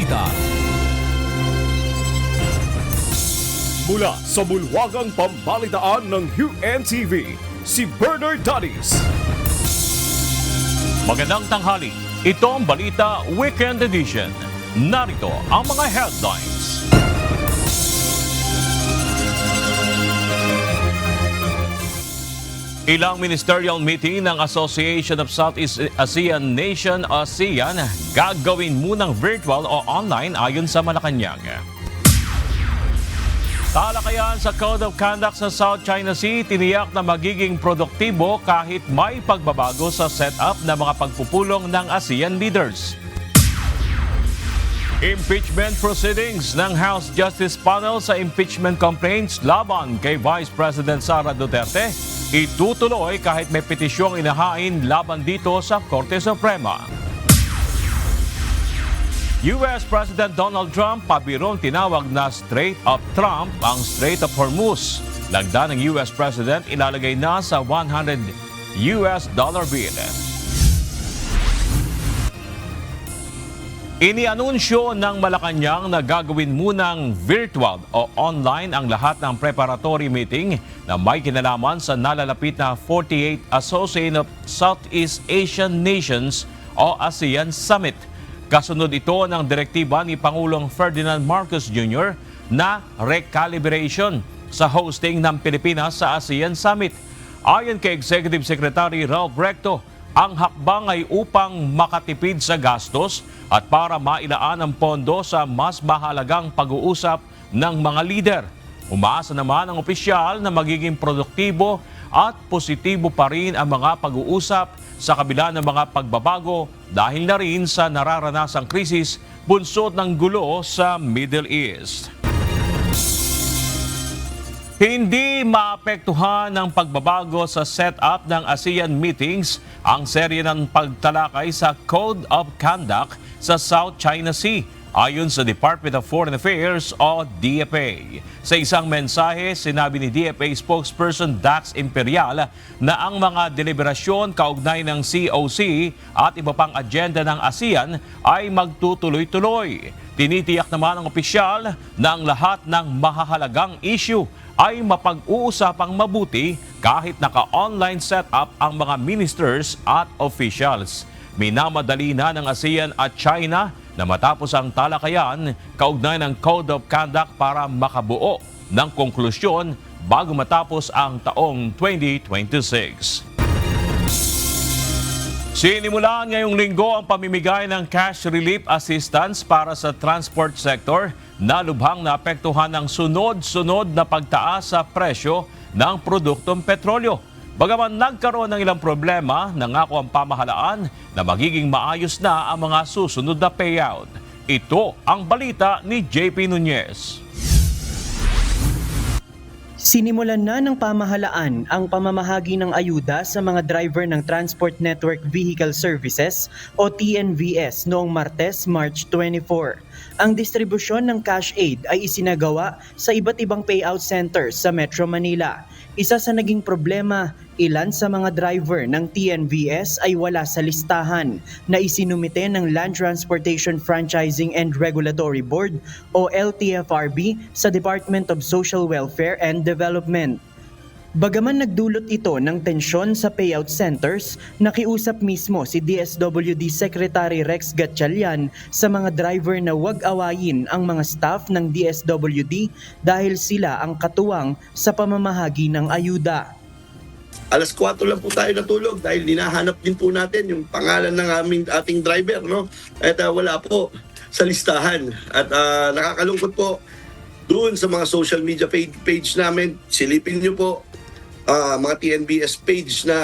pamamagitan. Mula sa bulwagang pambalitaan ng UNTV, si Bernard Danis. Magandang tanghali. Ito ang Balita Weekend Edition. Narito ang mga headlines. Ilang ministerial meeting ng Association of Southeast Asian Nation ASEAN gagawin munang virtual o online ayon sa Malacanang. Talakayan sa Code of Conduct sa South China Sea, tiniyak na magiging produktibo kahit may pagbabago sa setup ng mga pagpupulong ng ASEAN leaders. Impeachment proceedings ng House Justice Panel sa impeachment complaints laban kay Vice President Sara Duterte itutuloy kahit may petisyong inahain laban dito sa Korte Suprema. US President Donald Trump pabirong tinawag na Strait of Trump ang Strait of Hormuz. Lagda ng US President ilalagay na sa $100 bill. Inianunsyo ng Malacanang na gagawin munang virtual o online ang lahat ng preparatory meeting na may kinalaman sa nalalapit na 48th Association of Southeast Asian Nations o ASEAN Summit. Kasunod ito ng direktiba ni Pangulong Ferdinand Marcos Jr. na recalibration sa hosting ng Pilipinas sa ASEAN Summit. Ayon kay Executive Secretary Ralph Recto, ang hakbang ay upang makatipid sa gastos at para mailaan ang pondo sa mas mahalagang pag-uusap ng mga lider. Umaasa naman ang opisyal na magiging produktibo at positibo pa rin ang mga pag-uusap sa kabila ng mga pagbabago dahil na rin sa nararanasang krisis bunsod ng gulo sa Middle East. Hindi maapektuhan ng pagbabago sa setup ng ASEAN meetings ang serye ng pagtalakay sa Code of Conduct sa South China Sea, ayon sa Department of Foreign Affairs o DFA. Sa isang mensahe, sinabi ni DFA spokesperson Dax Imperial na ang mga deliberasyon kaugnay ng COC at iba pang agenda ng ASEAN ay magtutuloy-tuloy. Tinitiyak naman ng opisyal na ang lahat ng mahahalagang issue ay mapag-uusapang mabuti kahit naka-online setup ang mga ministers at officials. Minamadali na ng ASEAN at China na matapos ang talakayan kaugnay ng Code of Conduct para makabuo ng konklusyon bago matapos ang taong 2026. Sinimulan ngayong linggo ang pamimigay ng cash relief assistance para sa transport sector na lubhang naapektuhan ng sunod-sunod na pagtaas sa presyo ng produktong petrolyo. Bagaman nagkaroon ng ilang problema, nangako ang pamahalaan na magiging maayos na ang mga susunod na payout. Ito ang balita ni JP Nunez. Sinimulan na ng pamahalaan ang pamamahagi ng ayuda sa mga driver ng Transport Network Vehicle Services o TNVS noong Martes, March 24. Ang distribusyon ng cash aid ay isinagawa sa iba't ibang payout centers sa Metro Manila. Isa sa naging problema, ilan sa mga driver ng TNVS ay wala sa listahan na isinumite ng Land Transportation Franchising and Regulatory Board o LTFRB sa Department of Social Welfare and Development. Bagaman nagdulot ito ng tensyon sa payout centers, nakiusap mismo si DSWD Secretary Rex Gatchalian sa mga driver na huwag awayin ang mga staff ng DSWD dahil sila ang katuwang sa pamamahagi ng ayuda. Alas 4 lang po tayo natulog dahil hinahanap din po natin yung pangalan ng ating driver, no? At wala po sa listahan. At nakakalungkot po doon sa mga social media page namin. Silipin niyo po mga TNBS page na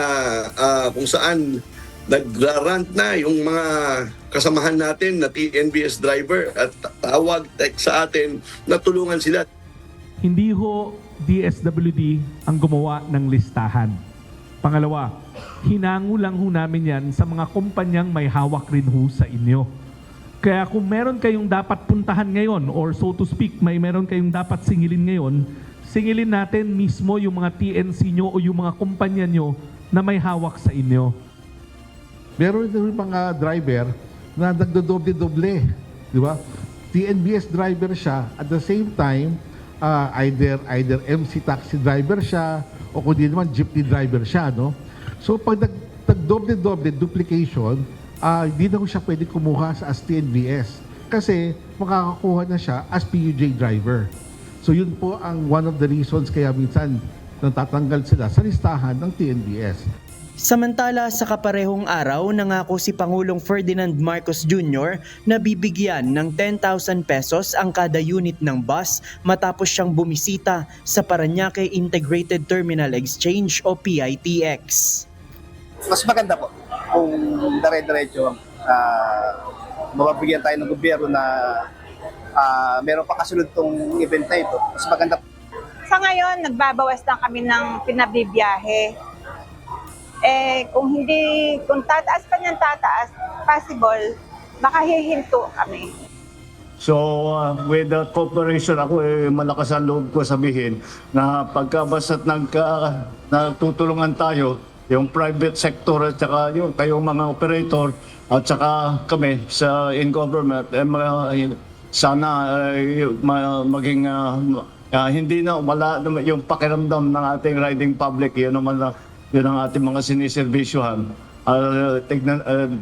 kung saan nagrarant na yung mga kasamahan natin na TNBS driver at tawag text sa atin na tulungan sila. Hindi ho DSWD ang gumawa ng listahan. Pangalawa, hinango lang ho namin yan sa mga kumpanyang may hawak rin ho sa inyo. Kaya kung meron kayong dapat puntahan ngayon or so to speak, meron kayong dapat singilin ngayon, singilin natin mismo yung mga TNC nyo o yung mga kumpanya nyo na may hawak sa inyo. Meron din mga driver na nagdodoble-doble, di ba? TNVS driver siya, at the same time, either MC taxi driver siya, o kundi naman jeepney driver siya, no? So pag nag-doble-doble duplication, hindi na ko siya pwede kumuha sa as TNVS kasi makakakuha na siya as PUJ driver. So yun po ang one of the reasons kaya minsan natatanggal sila sa listahan ng TNVS. Samantala sa kaparehong araw, nangako si Pangulong Ferdinand Marcos Jr. na bibigyan ng 10,000 pesos ang kada unit ng bus matapos siyang bumisita sa Parañaque Integrated Terminal Exchange o PITX. Mas maganda po kung dire-diretso mababigyan tayo ng gobyerno na meron pa kasunod tong event na ito. Mas maganda. Sa ngayon, nagbabawas lang kami ng pinabibiyahe. Kung tataas pa niyang tataas, possible, baka hihinto kami. So with the cooperation, ako malakas ang loob ko sabihin na pagka basta't nagtutulungan tayo, yung private sector at saka yung kayong mga operator at saka kami sa in government, sana maging hindi na wala yung pakiramdam ng ating riding public. Yun naman yun ang ating mga siniservisyohan.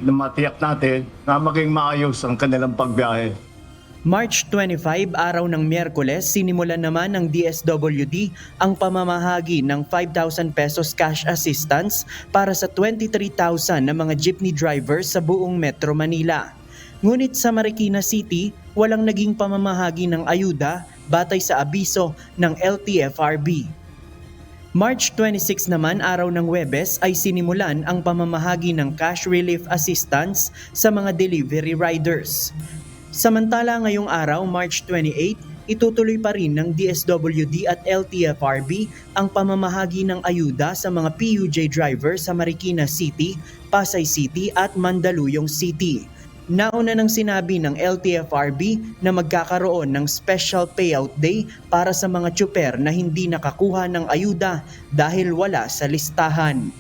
Matiyak natin na maging maayos ang kanilang pagbiyahe. March 25, araw ng Miyerkules, sinimulan naman ng DSWD ang pamamahagi ng 5,000 pesos cash assistance para sa 23,000 na mga jeepney drivers sa buong Metro Manila. Ngunit sa Marikina City, walang naging pamamahagi ng ayuda batay sa abiso ng LTFRB. March 26 naman, araw ng Huwebes, ay sinimulan ang pamamahagi ng cash relief assistance sa mga delivery riders. Samantala ngayong araw, March 28, itutuloy pa rin ng DSWD at LTFRB ang pamamahagi ng ayuda sa mga PUJ drivers sa Marikina City, Pasay City at Mandaluyong City. Nauna nang sinabi ng LTFRB na magkakaroon ng special payout day para sa mga tsuper na hindi nakakuha ng ayuda dahil wala sa listahan.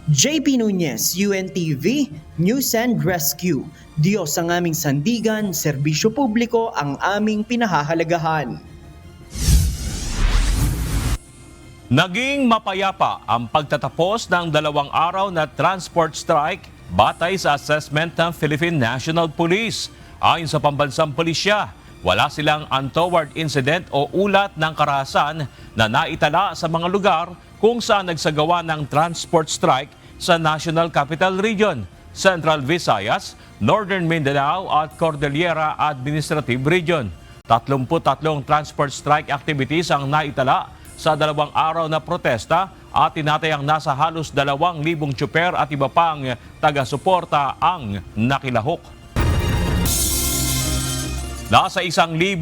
JP Nunez, UNTV, News and Rescue. Diyos ang aming sandigan, serbisyo publiko ang aming pinahahalagahan. Naging mapayapa ang pagtatapos ng 2 araw na transport strike batay sa assessment ng Philippine National Police. Ayon sa pambansang pulisya, wala silang untoward incident o ulat ng karahasan na naitala sa mga lugar kung saan nagsagawa ng transport strike sa National Capital Region, Central Visayas, Northern Mindanao at Cordillera Administrative Region. 33 transport strike activities ang naitala sa 2 araw na protesta at tinatayang nasa halos 2,000 tsuper at iba pang taga-suporta ang nakilahok. Nasa 1,300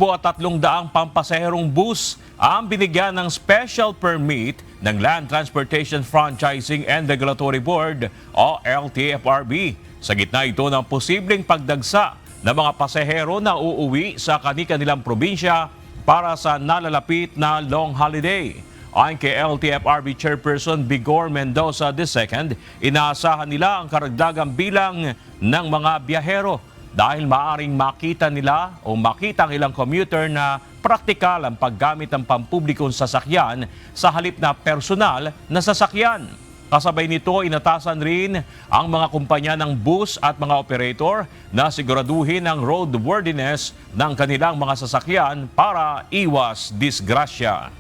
pampasaherong bus ang binigyan ng special permit ng Land Transportation Franchising and Regulatory Board o LTFRB. Sa gitna ito ng posibleng pagdagsa ng mga pasahero na uuwi sa kani-kanilang probinsya para sa nalalapit na long holiday. Ayon kay LTFRB Chairperson Bigor Mendoza II, inaasahan nila ang karagdagang bilang ng mga biyahero dahil maaring makita ang ilang commuter na praktikal ang paggamit ng pampublikong sasakyan sa halip na personal na sasakyan. Kasabay nito, inatasan rin ang mga kumpanya ng bus at mga operator na siguraduhin ang roadworthiness ng kanilang mga sasakyan para iwas disgrasya.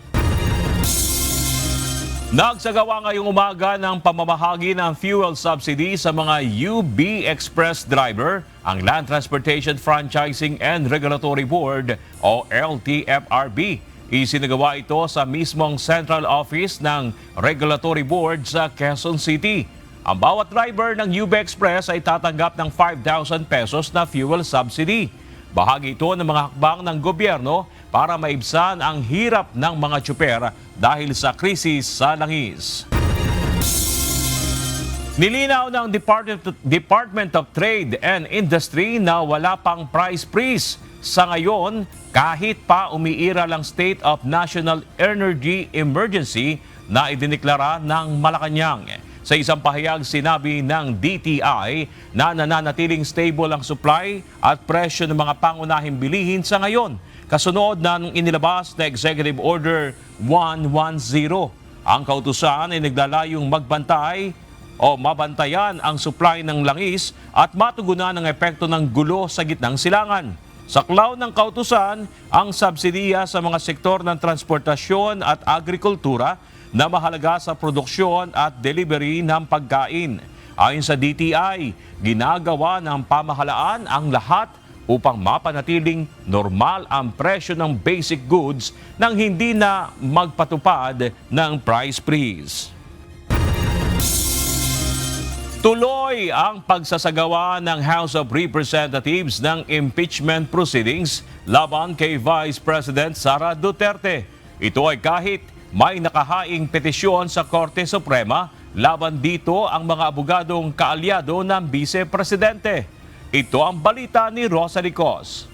Nagsagawa ngayong umaga ng pamamahagi ng fuel subsidy sa mga UB Express driver ang Land Transportation Franchising and Regulatory Board o LTFRB. Isinagawa ito sa mismong central office ng Regulatory Board sa Quezon City. Ang bawat driver ng UB Express ay tatanggap ng 5,000 pesos na fuel subsidy. Bahagi ito ng mga hakbang ng gobyerno para maibsan ang hirap ng mga tsuper dahil sa krisis sa langis. Nilinaw ng Department of Trade and Industry na wala pang price freeze sa ngayon kahit pa umiira lang State of National Energy Emergency na idineklara ng Malacanang. Sa isang pahayag, sinabi ng DTI na nananatiling stable ang supply at presyo ng mga pangunahing bilihin sa ngayon, kasunod ng inilabas na Executive Order 110. Ang kautusan ay naglalayong magbantay o mabantayan ang supply ng langis at matugunan ang epekto ng gulo sa gitnang silangan. Saklaw ng kautusan ang subsidiya sa mga sektor ng transportasyon at agrikultura na mahalaga sa produksyon at delivery ng pagkain. Ayon sa DTI, ginagawa ng pamahalaan ang lahat upang mapanatiling normal ang presyo ng basic goods nang hindi na magpatupad ng price freeze. Tuloy ang pagsasagawa ng House of Representatives ng impeachment proceedings laban kay Vice President Sara Duterte. Ito ay kahit may nakahaing petisyon sa Korte Suprema laban dito ang mga abogadong kaalyado ng Vice Presidente. Ito ang balita ni Rosa Licos.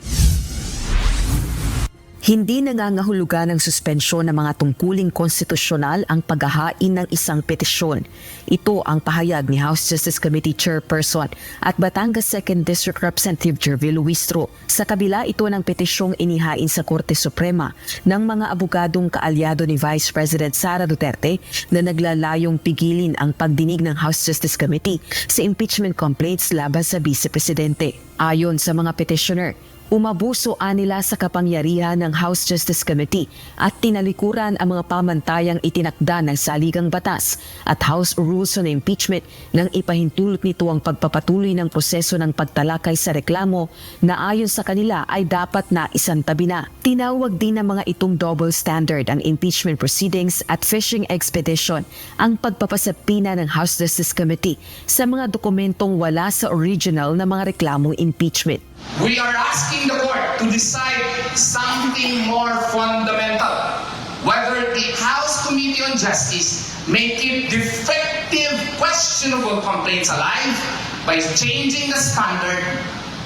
Hindi nangangahulugan ng suspensyon ng mga tungkuling konstitusyonal ang paghahain ng isang petisyon. Ito ang pahayag ni House Justice Committee Chairperson at Batangas 2nd District Representative Jervil Luistro. Sa kabila ito ng petisyong inihain sa Korte Suprema ng mga abogadong kaalyado ni Vice President Sara Duterte na naglalayong pigilin ang pagdinig ng House Justice Committee sa impeachment complaints laban sa Vice Presidente. Ayon sa mga petitioner, umabuso nila sa kapangyarihan ng House Justice Committee at tinalikuran ang mga pamantayang itinakda ng saligang batas at House Rules on Impeachment nang ipahintulot nito ang pagpapatuloy ng proseso ng pagtalakay sa reklamo na ayon sa kanila ay dapat na isantabi na. Tinawag din ng mga itong double standard ang impeachment proceedings at fishing expedition ang pagpapasapina ng House Justice Committee sa mga dokumentong wala sa original na mga reklamong impeachment. We are asking the court to decide something more fundamental. Whether the House Committee on Justice may keep defective, questionable complaints alive by changing the standard,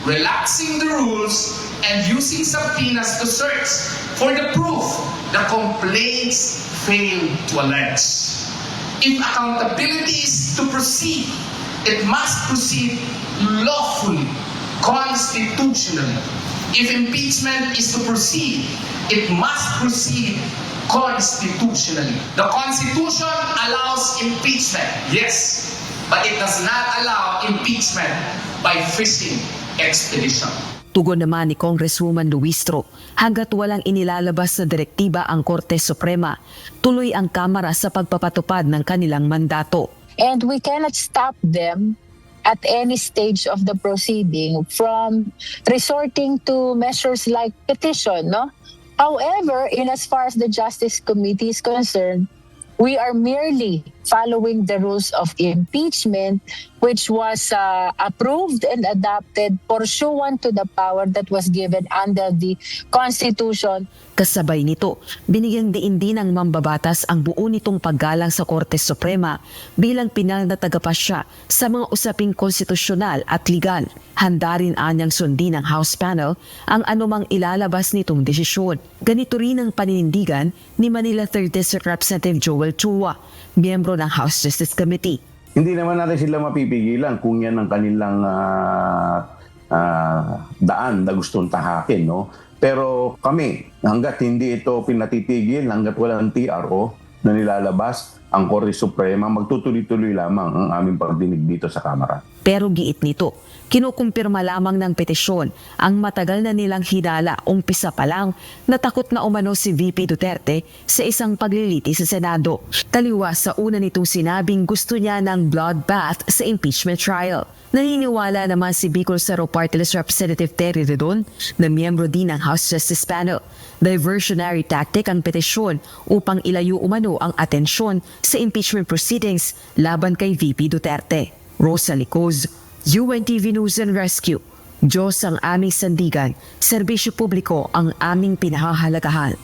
relaxing the rules, and using subpoenas to search for the proof the complaints fail to allege. If accountability is to proceed, it must proceed lawfully, constitutionally. If impeachment is to proceed, it must proceed constitutionally. The Constitution allows impeachment, yes, but it does not allow impeachment by fishing expedition. Tugon naman ni Congresswoman Luistro, hanggat walang inilalabas na direktiba ang Korte Suprema, tuloy ang Kamara sa pagpapatupad ng kanilang mandato. And we cannot stop them at any stage of the proceeding from resorting to measures like petition, no? However, in as far as the Justice Committee is concerned, we are merely following the rules of impeachment, which was approved and adopted pursuant to the power that was given under the Constitution. Kasabay nito, binigyang diin din ng mambabatas ang buo nitong paggalang sa Korte Suprema bilang pinal na tagapasya sa mga usaping konstitusyonal at legal. Handa rin anyang sundin ng House Panel ang anumang ilalabas nitong desisyon. Ganito rin ang paninindigan ni Manila 3rd District Representative Joel Chua, miyembro ng House Justice Committee. Hindi naman natin sila mapipigilan kung yan ang kanilang daan na gustong tahakin, no? Pero kami, hanggat hindi ito pinatitigil, hanggat walang TRO na nilalabas, ang Korte Suprema, magtutuloy-tuloy lamang ang aming pagdinig dito sa Kamara. Pero giit nito, kinukumpirma lamang ng petisyon ang matagal na nilang hinala umpisa pa lang na takot na umano si VP Duterte sa isang pagliliti sa Senado. Taliwas sa una nitong sinabing gusto niya ng bloodbath sa impeachment trial. Naniniwala naman si Bicol Saro Party List Representative Terry Redon na miyembro din ng House Justice Panel. Diversionary tactic ang petisyon upang ilayo umano ang atensyon sa impeachment proceedings laban kay VP Duterte. Rosa Licos, UNTV News and Rescue. Diyos ang aming sandigan, serbisyo publiko ang aming pinahahalagahan.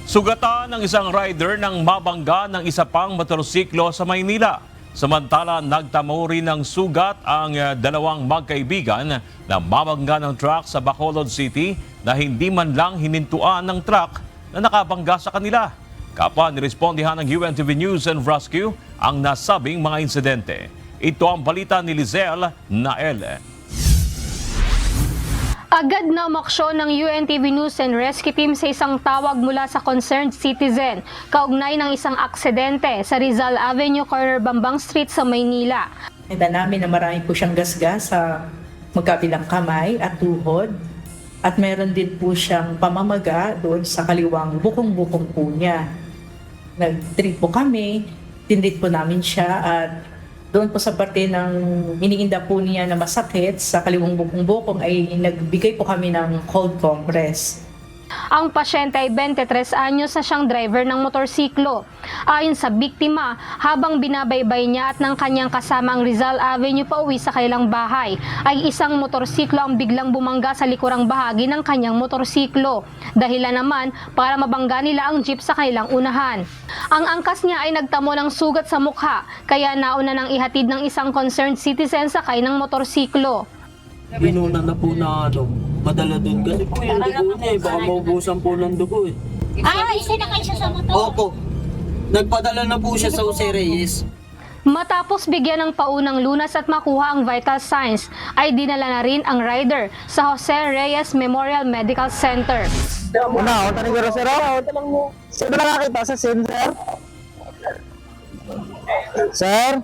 Sugatan ng isang rider ng mabangga ng isa pang motorsiklo sa Maynila. Samantala, nagtamo rin ng sugat ang dalawang magkaibigan na mabangga ng truck sa Bacolod City na hindi man lang hinintuan ng truck na nakabangga sa kanila. Kapwa nirespondihan ng UNTV News and Rescue ang nasabing mga insidente. Ito ang balita ni Lizelle Nael. Agad na umaksyon ng UNTV News and Rescue Team sa isang tawag mula sa concerned citizen kaugnay ng isang aksidente sa Rizal Avenue, corner Bambang Street sa Maynila. Nakita namin na marami po siyang gasgas sa magkabilang kamay at tuhod at meron din po siyang pamamaga doon sa kaliwang bukong-bukong po niya. Nag-treat po kami, tindit po namin siya at doon po sa parte ng iniinda po niya na masakit sa kaliwang bukong-bukong ay nagbigay po kami ng cold compress. Ang pasyente ay 23 anyos na siyang driver ng motorsiklo. Ayon sa biktima, habang binabaybay niya at ng kanyang kasama ang Rizal Avenue pauwi sa kanilang bahay, ay isang motorsiklo ang biglang bumangga sa likurang bahagi ng kanyang motorsiklo. Dahilan naman para mabangga nila ang jeep sa kanilang unahan. Ang angkas niya ay nagtamo ng sugat sa mukha, kaya nauna nang ihatid ng isang concerned citizen sakay ng motorsiklo. Binuna na po na padala doon kasi po yung dugo niya baka maubusan po ng dugo Sinakay siya sa motor? Opo. Nagpadala na po siya sa Jose Reyes. Matapos bigyan ng paunang lunas at makuha ang vital signs, ay dinala na rin ang rider sa Jose Reyes Memorial Medical Center. Sino nakakita sa scene, sir? Sir?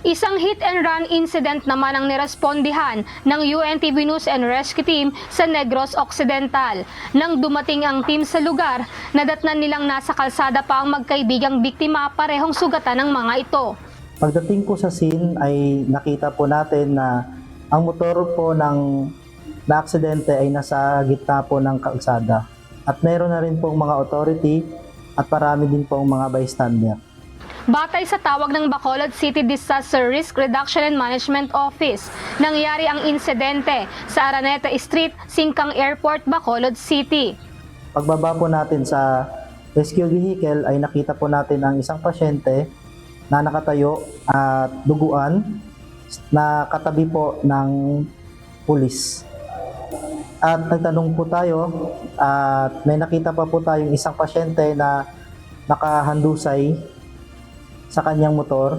Isang hit and run incident naman ang nirespondihan ng UNTV News and Rescue Team sa Negros Occidental. Nang dumating ang team sa lugar, nadatnan nilang nasa kalsada pa ang magkaibigang biktima, parehong sugatan ng mga ito. Pagdating po sa scene ay nakita po natin na ang motor po ng na-aksidente ay nasa gitna po ng kalsada. At meron na rin pong mga authority at marami din pong mga bystander. Batay sa tawag ng Bacolod City Disaster Risk Reduction and Management Office, nangyari ang insidente sa Araneta Street, Singkang Airport, Bacolod City. Pagbaba po natin sa rescue vehicle ay nakita po natin ang isang pasyente na nakatayo at duguan na katabi po ng pulis. At nagtanong po tayo at may nakita pa po tayong isang pasyente na nakahandusay sa kanyang motor.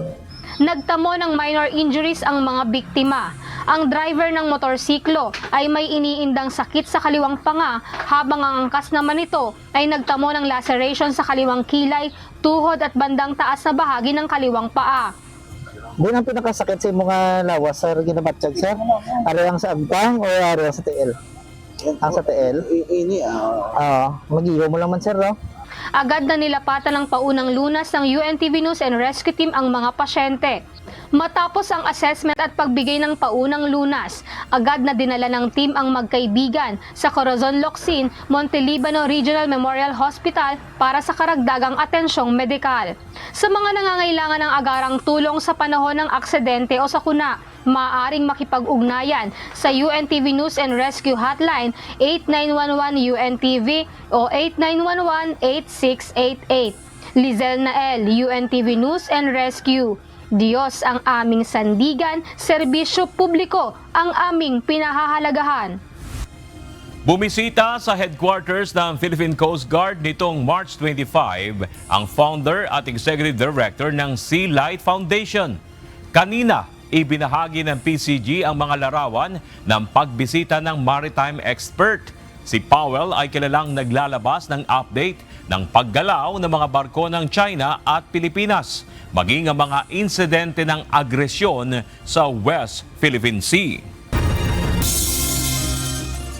Nagtamo ng minor injuries ang mga biktima. Ang driver ng motorsiklo ay may iniindang sakit sa kaliwang panga, habang ang angkas naman nito ay nagtamo ng laceration sa kaliwang kilay, tuhod at bandang taas na bahagi ng kaliwang paa. Doon ang pinakasakit sa mga lawas, sir, ginabatsyag, sir? Ari ang sa abtang o ari ang sa TL? Ang sa TL? Mag-iho mo lang man, sir, no? Agad na nilapatan ng paunang lunas ng UNTV News and Rescue Team ang mga pasyente. Matapos ang assessment at pagbigay ng paunang lunas, agad na dinala ng team ang magkaibigan sa Corazon Locsin, Montelibano Regional Memorial Hospital para sa karagdagang atensyong medikal. Sa mga nangangailangan ng agarang tulong sa panahon ng aksidente o sakuna, maaaring makipag-ugnayan sa UNTV News and Rescue Hotline 8911 UNTV o 8911-8688. Lizelle Nael, UNTV News and Rescue. Diyos ang aming sandigan, serbisyo publiko ang aming pinahahalagahan. Bumisita sa headquarters ng Philippine Coast Guard nitong March 25 ang founder at executive director ng Sea Light Foundation. Kanina, ibinahagi ng PCG ang mga larawan ng pagbisita ng maritime expert. Si Powell ay kilalang naglalabas ng update ng paggalaw ng mga barko ng China at Pilipinas, maging ang mga insidente ng agresyon sa West Philippine Sea.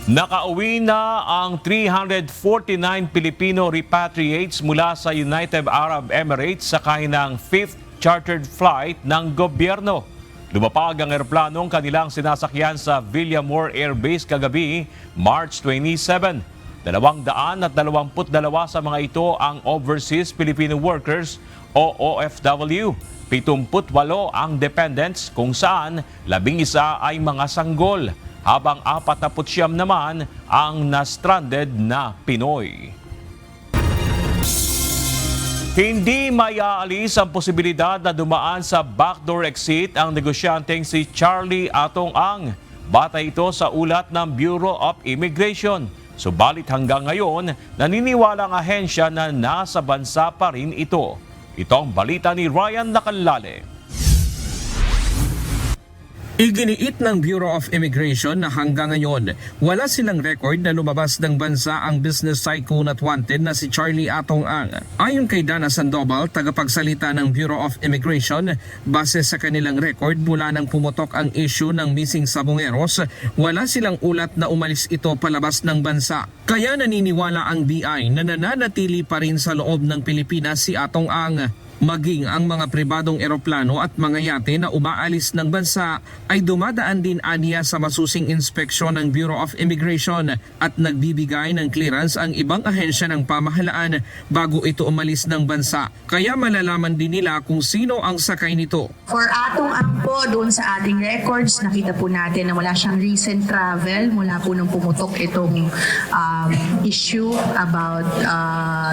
Nakauwi na ang 349 Filipino repatriates mula sa United Arab Emirates sakay ng 5th chartered flight ng gobyerno. Lumapag ang eroplanong kanilang sinasakyan sa Villamor Air Base kagabi, March 27. 222 sa mga ito ang overseas Filipino workers o OFW. 78 ang dependents kung saan 11 ay mga sanggol, habang 49 naman ang na-stranded na Pinoy. Hindi maiaalis ang posibilidad na dumaan sa backdoor exit ang negosyanteng si Charlie Atong Ang. Batay ito sa ulat ng Bureau of Immigration. Subalit hanggang ngayon, naniniwala ang ahensya na nasa bansa pa rin ito. Ito ang balita ni Ryan Lacanlale. Iginiit ng Bureau of Immigration na hanggang ngayon, wala silang record na lumabas ng bansa ang business tycoon at wanted na si Charlie Atong Ang. Ayon kay Dana Sandoval, tagapagsalita ng Bureau of Immigration, base sa kanilang record mula nang pumutok ang issue ng missing sabongeros, wala silang ulat na umalis ito palabas ng bansa. Kaya naniniwala ang BI na nananatili pa rin sa loob ng Pilipinas si Atong Ang. Maging ang mga pribadong eroplano at mga yate na umaalis ng bansa ay dumadaan din aniya sa masusing inspeksyon ng Bureau of Immigration at nagbibigay ng clearance ang ibang ahensya ng pamahalaan bago ito umalis ng bansa. Kaya malalaman din nila kung sino ang sakay nito. For Atong Ang po, doon sa ating records, nakita po natin na wala siyang recent travel mula po nung pumutok itong issue about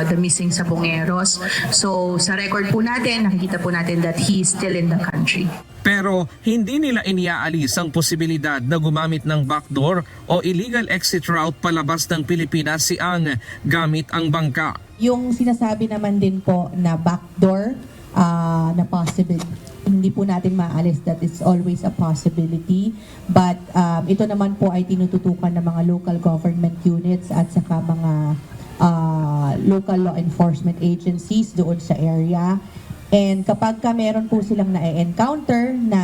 the missing sabongeros. So sa record po natin, nakikita po natin that he is still in the country. Pero hindi nila iniaalis ang posibilidad na gumamit ng backdoor o illegal exit route palabas ng Pilipinas si Ang gamit ang bangka. Yung sinasabi naman din po na backdoor na possibility, hindi po natin maalis that it's always a possibility. But ito naman po ay tinututukan ng mga local government units at saka mga local law enforcement agencies doon sa area. And kapag meron po silang na-encounter na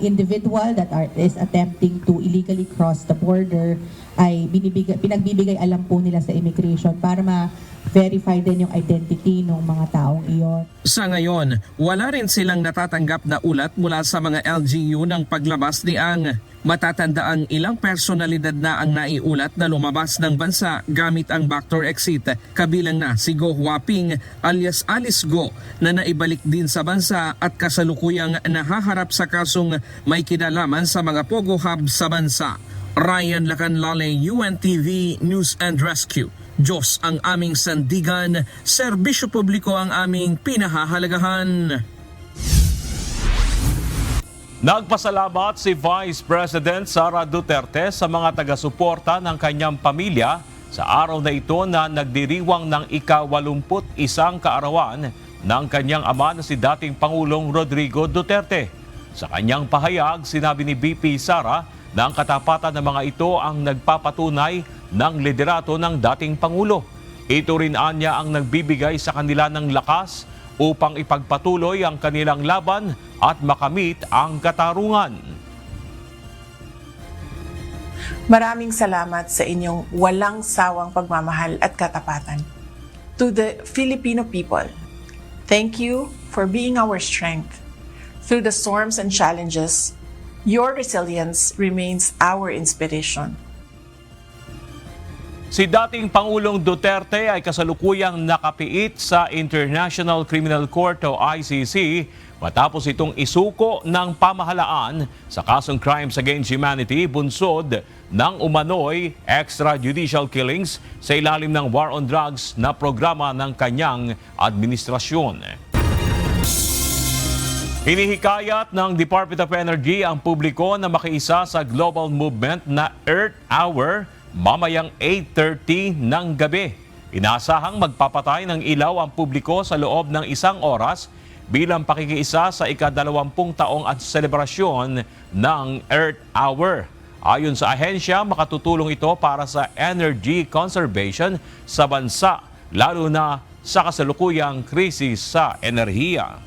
individual that is attempting to illegally cross the border, ay pinagbibigay alam po nila sa immigration para ma-verify din yung identity ng mga taong iyon. Sa ngayon, wala rin silang natatanggap na ulat mula sa mga LGU ng paglabas ni Ang. Matatandaan ilang personalidad na ang naiulat na lumabas ng bansa gamit ang backdoor exit, kabilang na si Go Huaping alias Alice Go na naibalik din sa bansa at kasalukuyang nahaharap sa kasong may kinalaman sa mga Pogo Hub sa bansa. Ryan Lacanlale, UNTV News and Rescue. Diyos ang aming sandigan, serbisyo publiko ang aming pinahahalagahan. Nagpasalamat si Vice President Sara Duterte sa mga taga-suporta ng kanyang pamilya sa araw na ito na nagdiriwang ng ika-81 kaarawan ng kanyang ama na si dating Pangulong Rodrigo Duterte. Sa kanyang pahayag, sinabi ni VP Sara na ang katapatan ng mga ito ang nagpapatunay ng liderato ng dating Pangulo. Ito rin anya ang nagbibigay sa kanila ng lakas upang ipagpatuloy ang kanilang laban at makamit ang katarungan. Maraming salamat sa inyong walang sawang pagmamahal at katapatan. To the Filipino people, thank you for being our strength. Through the storms and challenges, your resilience remains our inspiration. Si dating Pangulong Duterte ay kasalukuyang nakapiit sa International Criminal Court o ICC matapos itong isuko ng pamahalaan sa kasong crimes against humanity bunsod ng umano'y extrajudicial killings sa ilalim ng war on drugs na programa ng kanyang administrasyon. Hinihikayat ng Department of Energy ang publiko na makiisa sa global movement na Earth Hour mamayang 8:30 ng gabi. Inaasahang magpapatay ng ilaw ang publiko sa loob ng 1 oras bilang pakikiisa sa ika-20 taong at selebrasyon ng Earth Hour. Ayon sa ahensya, makatutulong ito para sa energy conservation sa bansa, lalo na sa kasalukuyang krisis sa enerhiya.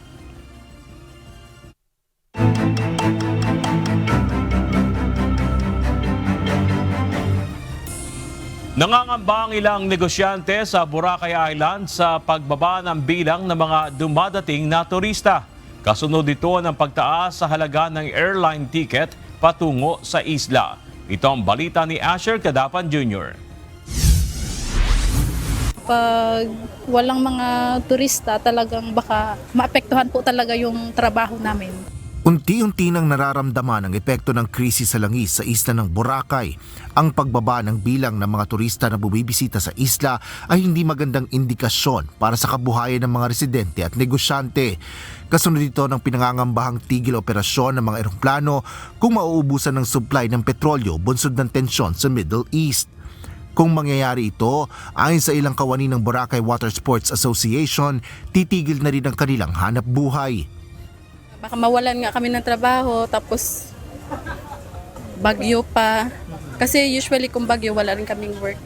Nangangamba ang ilang negosyante sa Boracay Island sa pagbaba ng bilang ng mga dumadating na turista. Kasunod ito ng pagtaas sa halaga ng airline ticket patungo sa isla. Ito ang balita ni Asher Cadapan Jr. Pag walang mga turista, talagang baka maapektuhan po talaga yung trabaho namin. Unti-unti nang nararamdaman ang epekto ng krisis sa langis sa isla ng Boracay. Ang pagbaba ng bilang ng mga turista na bumibisita sa isla ay hindi magandang indikasyon para sa kabuhayan ng mga residente at negosyante. Kasunod dito ng pinangangambahang tigil operasyon ng mga eroplano kung mauubusan ng supply ng petrolyo bunsod ng tensyon sa Middle East. Kung mangyayari ito, ayon sa ilang kawani ng Boracay Water Sports Association, titigil na rin ang kanilang hanap buhay. Baka mawalan nga kami ng trabaho, tapos bagyo pa. Kasi usually kung bagyo, wala rin kaming work.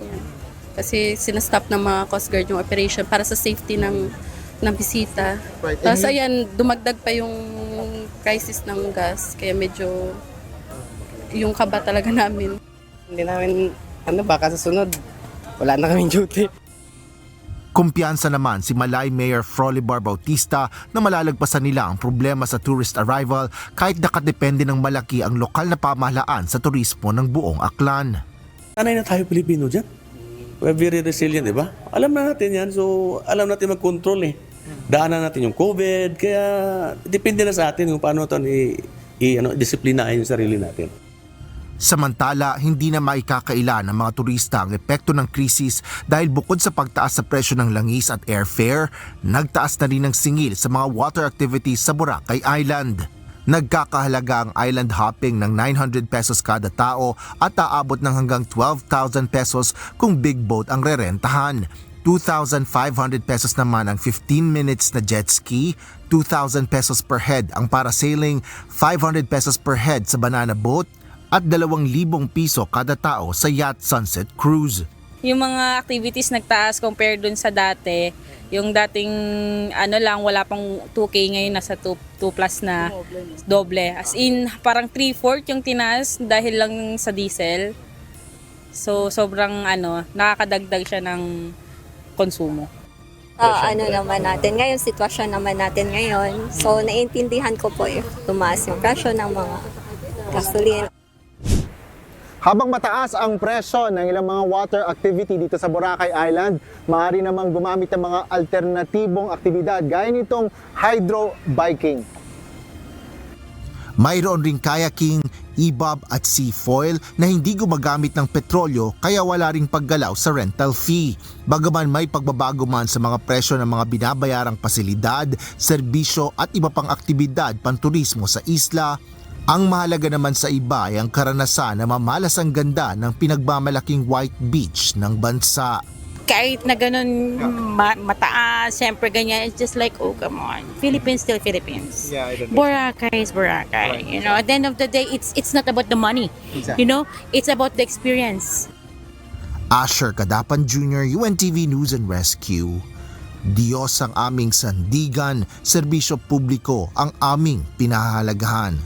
Kasi sinastop ng mga Coast Guard yung operation para sa safety ng bisita. Right. Tapos ayan, dumagdag pa yung crisis ng gas. Kaya medyo yung kaba talaga namin. Hindi namin, baka sa sunod, wala na kaming duty. Kumpiyansa naman si Malay Mayor Frolibar Bautista na malalagpasan nila ang problema sa tourist arrival kahit nakadepende ng malaki ang lokal na pamahalaan sa turismo ng buong Aklan. Sanay na tayo Pilipino dyan. We're very resilient, di ba? Alam na natin yan, so alam natin mag-control eh. Daanan natin yung COVID, kaya depende na sa atin kung paano ito disiplinahin yung sarili natin. Samantala, hindi na maikakaila ng mga turista ang epekto ng krisis dahil bukod sa pagtaas sa presyo ng langis at airfare, nagtaas na rin ang singil sa mga water activities sa Boracay Island. Nagkakahalaga ang island hopping ng 900 pesos kada tao at aabot ng hanggang 12,000 pesos kung big boat ang rerentahan. 2,500 pesos naman ang 15 minutes na jet ski, 2,000 pesos per head ang parasailing, 500 pesos per head sa banana boat, at 2,000 piso kada tao sa yacht sunset cruise. Yung mga activities nagtaas compare dun sa dati. Yung dating wala pang 2K, ngayon nasa 2 plus na doble. As in, parang 3/4 yung tinaas dahil lang sa diesel. So sobrang nakakadagdag siya ng konsumo. Naman natin ngayon, sitwasyon naman natin ngayon. So naiintindihan ko po tumaas yung presyo ng mga gasolina. Habang mataas ang presyo ng ilang mga water activity dito sa Boracay Island, maaari namang gumamit ng mga alternatibong aktibidad gaya nitong hydro biking. Mayroon ring kayaking, e-bob at sea foil na hindi gumagamit ng petrolyo kaya wala ring paggalaw sa rental fee. Bagaman may pagbabago man sa mga presyo ng mga binabayarang pasilidad, serbisyo at iba pang aktibidad panturismo sa isla, ang mahalaga naman sa iba ay ang karanasan na mamalas ang ganda ng pinagmamalaking White Beach ng bansa. Kahit na ganun mataas, siyempre ganyan, it's just like, oh come on, Philippines still Philippines. Yeah, Boracay is Boracay. You know, at the end of the day, it's not about the money. Exactly. You know, it's about the experience. Asher Kadapan Jr., UNTV News and Rescue. Diyos ang aming sandigan, serbisyo publiko ang aming pinahahalagahan.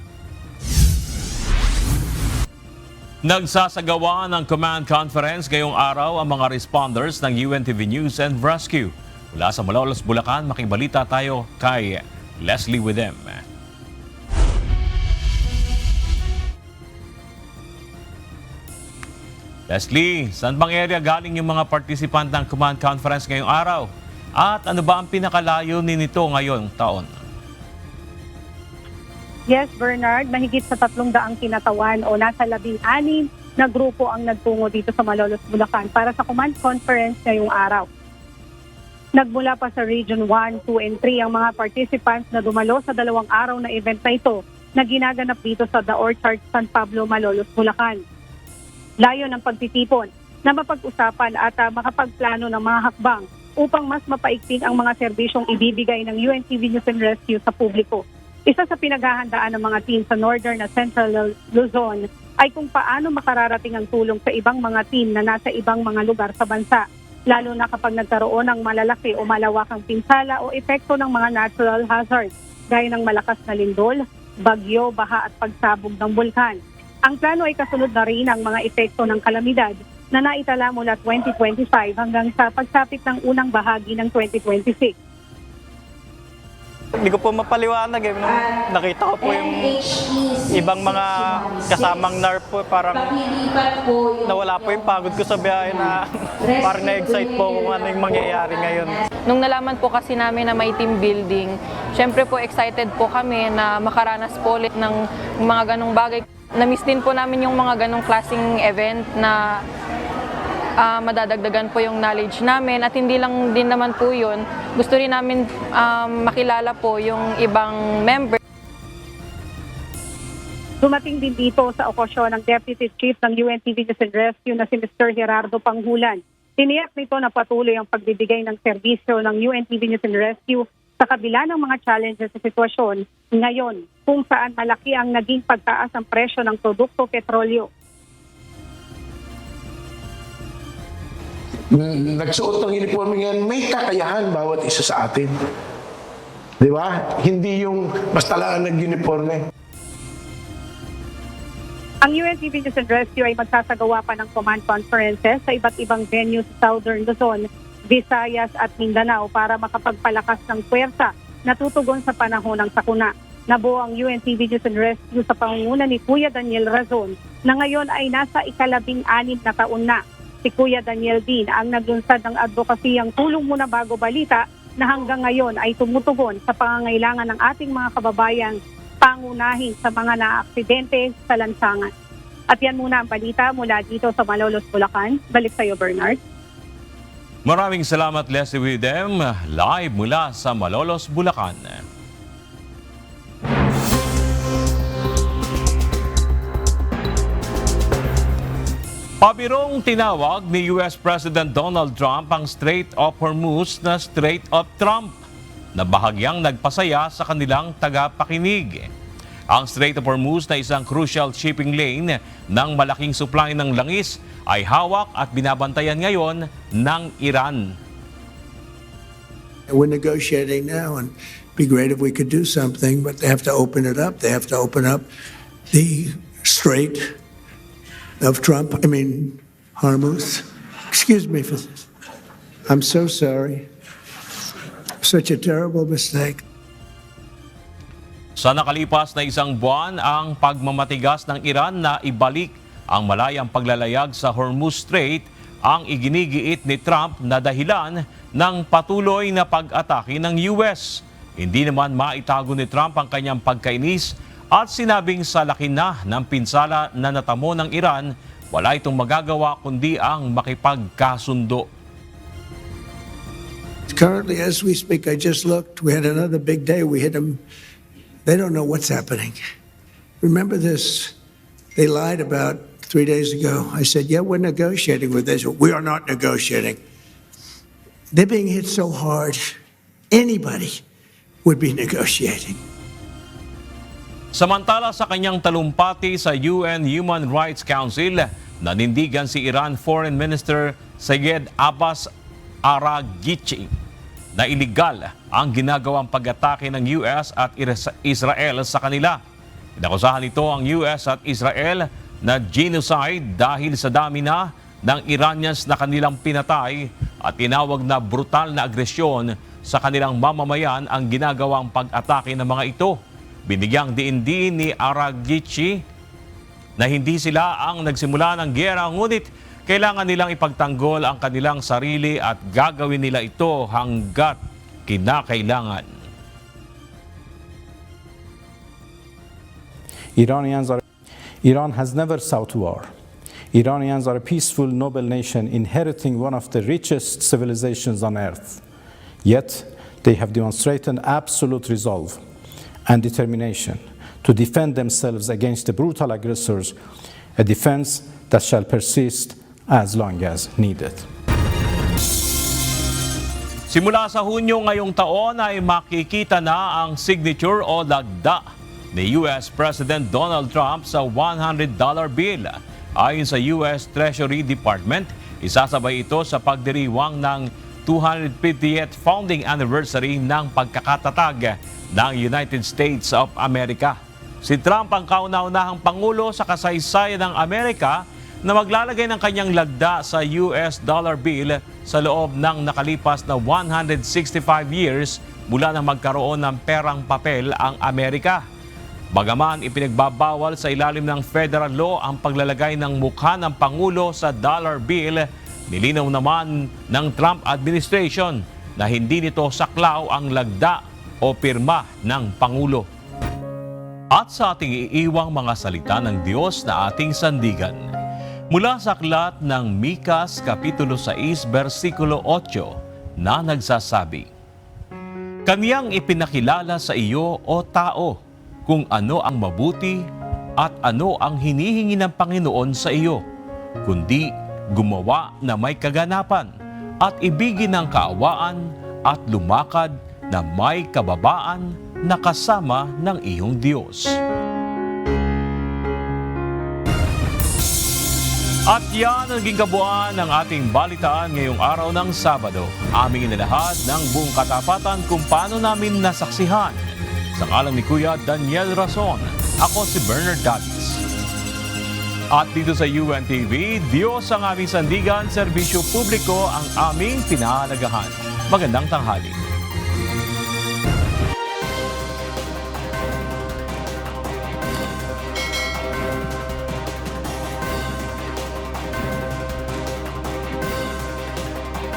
Nagsasagawa ng command conference ngayong araw ang mga responders ng UNTV News and Rescue. Mula sa Malolos, Bulacan, makibalita tayo kay Leslie Widem. Leslie, saan bang area galing yung mga participant ng command conference ngayong araw? At ano ba ang pinakalayonin nito ngayong taon? Yes, Bernard, mahigit sa 300 kinatawan o nasa 16 na grupo ang nagtungo dito sa Malolos, Bulacan para sa command conference ngayong araw. Nagmula pa sa Region 1, 2, and 3 ang mga participants na dumalo sa 2 araw na event na ito na ginaganap dito sa The Orchard, San Pablo, Malolos, Bulacan. Layo ng pagtitipon na mapag-usapan at makapagplano ng mga hakbang upang mas mapaigting ang mga serbisyong ibibigay ng UNTV News and Rescue sa publiko. Isa sa pinaghahandaan ng mga team sa Northern at Central Luzon ay kung paano makararating ang tulong sa ibang mga team na nasa ibang mga lugar sa bansa, lalo na kapag nagkaroon ng malalaki o malawakang pinsala o epekto ng mga natural hazards gaya ng malakas na lindol, bagyo, baha at pagsabog ng bulkan. Ang plano ay kasunod na rin ang mga epekto ng kalamidad na naitala mula 2025 hanggang sa pagsapit ng unang bahagi ng 2026. Hindi ko po mapaliwanag eh. Nung nakita ko po yung ibang mga kasamang NAR po, parang nawala po yung pagod ko sa biyahe na parang na-excite po kung ano yung mangyayari ngayon. Nung nalaman po kasi namin na may team building, syempre po excited po kami na makaranas po ulit ng mga ganong bagay. Na-miss din po namin yung mga ganong klaseng event na madadagdagan po yung knowledge namin at hindi lang din naman po yun. Gusto rin namin makilala po yung ibang member. Dumating din dito sa okasyon ng Deputy Chief ng UNTV News and Rescue na si Mr. Gerardo Panghulan. Tiniyak nito na patuloy ang pagbibigay ng serbisyo ng UNTV News and Rescue sa kabila ng mga challenges sa sitwasyon ngayon kung saan malaki ang naging pagtaas ng presyo ng produkto petrolyo. Nagsuot ng uniforme ngayon, may kakayahan bawat isa sa atin. Di ba? Hindi yung basta lang nag-uniforme. Ang UNTV News and Rescue ay magsasagawa pa ng command conferences sa iba't ibang venues sa Southern Luzon, Visayas at Mindanao para makapagpalakas ng puwersa na tutugon sa panahon ng sakuna. Nabuo ang UNTV News and Rescue sa pangunguna ni Kuya Daniel Razon na ngayon ay nasa ika-16 na taon na. Si Kuya Daniel din ang naglunsad ng advokasiyang Tulong Muna Bago Balita na hanggang ngayon ay tumutugon sa pangangailangan ng ating mga kababayan pangunahin sa mga naaksidente sa lansangan. At yan muna ang balita mula dito sa Malolos, Bulacan. Balik sa iyo, Bernard. Maraming salamat, Leslie Widem, live mula sa Malolos, Bulacan. Pabirong tinawag ni US President Donald Trump ang Strait of Hormuz na Strait of Trump na bahagyang nagpasaya sa kanilang tagapakinig. Ang Strait of Hormuz na isang crucial shipping lane ng malaking supply ng langis ay hawak at binabantayan ngayon ng Iran. We're negotiating now and it'd be great if we could do something, but they have to open it up. They have to open up the Strait of Hormuz. Excuse me for this. I'm so sorry. Such a terrible mistake. Sa nakalipas na isang buwan, ang pagmamatigas ng Iran na ibalik ang malayang paglalayag sa Hormuz Strait ang iginigiit ni Trump na dahilan ng patuloy na pag-atake ng US. Hindi naman maitago ni Trump ang kanyang pagkainis at sinabing sa laki na ng pinsala na natamo ng Iran, wala itong magagawa kundi ang makipagkasundo. Currently, as we speak, I just looked. We had another big day. We hit them. They don't know what's happening. Remember this? They lied about 3 days ago. I said, yeah, we're negotiating with this. We are not negotiating. They're being hit so hard, anybody would be negotiating. Samantala sa kanyang talumpati sa UN Human Rights Council, nanindigan si Iran Foreign Minister Sayed Abbas Araghchi na iligal ang ginagawang pag-atake ng US at Israel sa kanila. Inakusahan nito ang US at Israel na genocide dahil sa dami na ng Iranians na kanilang pinatay at tinawag na brutal na agresyon sa kanilang mamamayan ang ginagawang pag-atake ng mga ito. Binigyang diin-diin ni Araghchi na hindi sila ang nagsimula ng giyera, ngunit kailangan nilang ipagtanggol ang kanilang sarili at gagawin nila ito hanggat kinakailangan. Iran has never sought war. Iranians are a peaceful, noble nation inheriting one of the richest civilizations on earth. Yet, they have demonstrated absolute resolve and determination to defend themselves against the brutal aggressors, a defense that shall persist as long as needed. Simula sa Hunyo ngayong taon ay makikita na ang signature o lagda ni US President Donald Trump sa $100 bill. Ayon sa US Treasury Department, isasabay ito sa pagdiriwang ng 250th founding anniversary ng pagkakatatag ng United States of America. Si Trump ang kauna-unahang pangulo sa kasaysayan ng Amerika na maglalagay ng kanyang lagda sa US dollar bill sa loob ng nakalipas na 165 years mula na magkaroon ng perang papel ang Amerika. Bagaman ipinagbabawal sa ilalim ng federal law ang paglalagay ng mukha ng Pangulo sa dollar bill, nilinaw naman ng Trump administration na hindi nito saklaw ang lagda o pirma ng Pangulo. At sa ating iiwang mga salita ng Diyos na ating sandigan, mula sa aklat ng Mikas Kapitulo 6, versikulo 8 na nagsasabi, "Kaniyang ipinakilala sa iyo, o tao, kung ano ang mabuti at ano ang hinihingi ng Panginoon sa iyo, kundi gumawa na may kaganapan at ibigin ng kaawaan at lumakad na may kababaan na kasama ng iyong Diyos." At yan ang naging kabuuan ng ating balitaan ngayong araw ng Sabado. Aming inilahad ng buong katapatan kung paano namin nasaksihan. Sa ngalan ni Kuya Daniel Rason, ako si Bernard Davis. At dito sa UNTV, Diyos ang aming sandigan, serbisyo publiko ang aming pinahalagahan. Magandang tanghali.